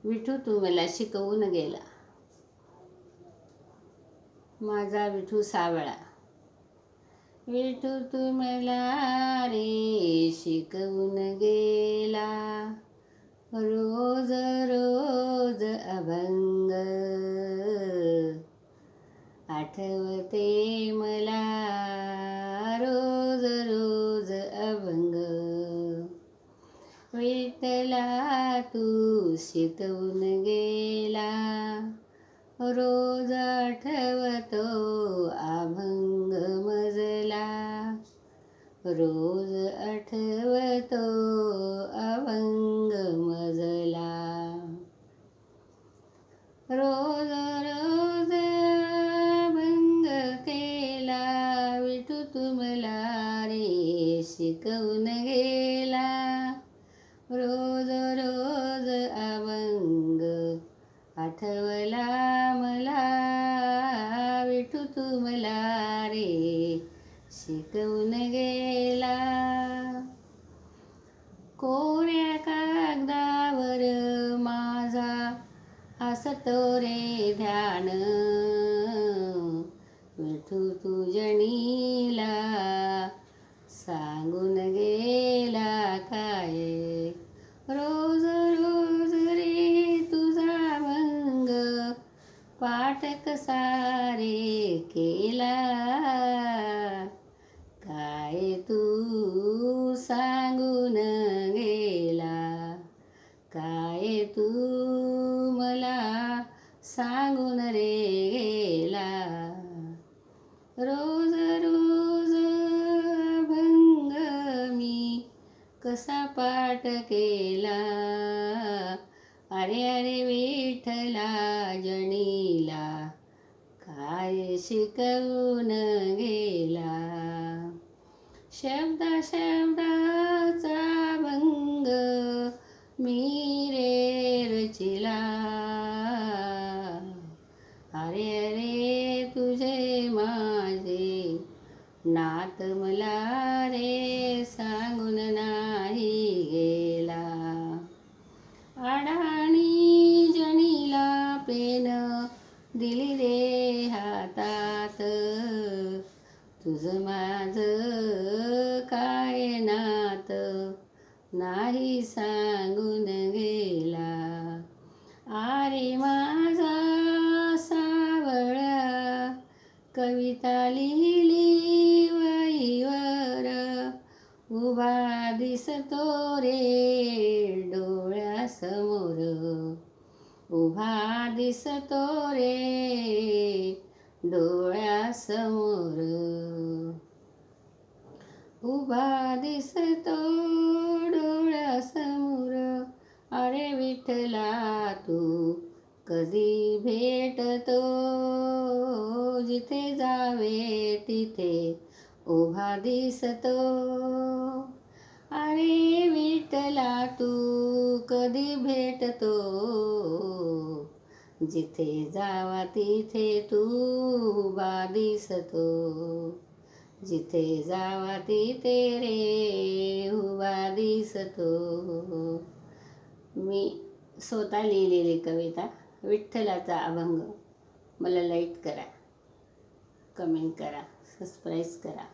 विठू तू मला शिकवून गेला, माझा विठू सावळा. विठू तू मला रे शिकवून गेला, रोज रोज अभंग आठवते मला, रोज रोज अभंग. विठ्ठला तू शिकवून गेला, रोज आठवतो अभंग मजला, रोज आठवतो अभंग मजला. रोज रोज अभंग केला, विठू तू मला रे शिकवून गेला, रोज रोज अभंग आठवला मला, विठू तू मला रे शिकवून गेला. कोऱ्या कागदावर माझा हसतो रे ध्यान, विठू तू जणीला सांगून गेला काय, रोज रोज रे तुझा अभंग पाठ कसा रे केला, काय तू सांगून गेला, काय तू मला सांगून रे गेला. रोज रोज अभंग मी कसा पाठ केला, अरे अरे विठ्ठला जणीला काय शिकवून गेला. शब्दा शब्दाचा अभंग मी रे रचिला, अरे अरे तुझे माझे नात मला रे सांगून नाही गेला. अडाणी जणीला पेन दिली रे हातात, तुझं माझं काय नात नाही सांगून गेला. अरे माझा सावळा कविता लिहिली वहीवर, उभा दिसतो रे डोळ्यासमोर, उभा दिसतो रे डोळ्यासमोर, उभा दिसतो डोळ्यासमोर. अरे विठ्ठला तू कधी भेटतो, जिथे जावे तिथे उभा दिसतो. अरे विठ्ठला तू कधी भेटतो, जिथे जावा तिथे तू उभा दिसतो, जिथे जावा तिथे रे उभा दिसतो. मी स्वतः लिहिलेली कविता विठ्ठलाचा अभंग. मला लाईक करा, कमेंट करा, सबस्क्राईब करा.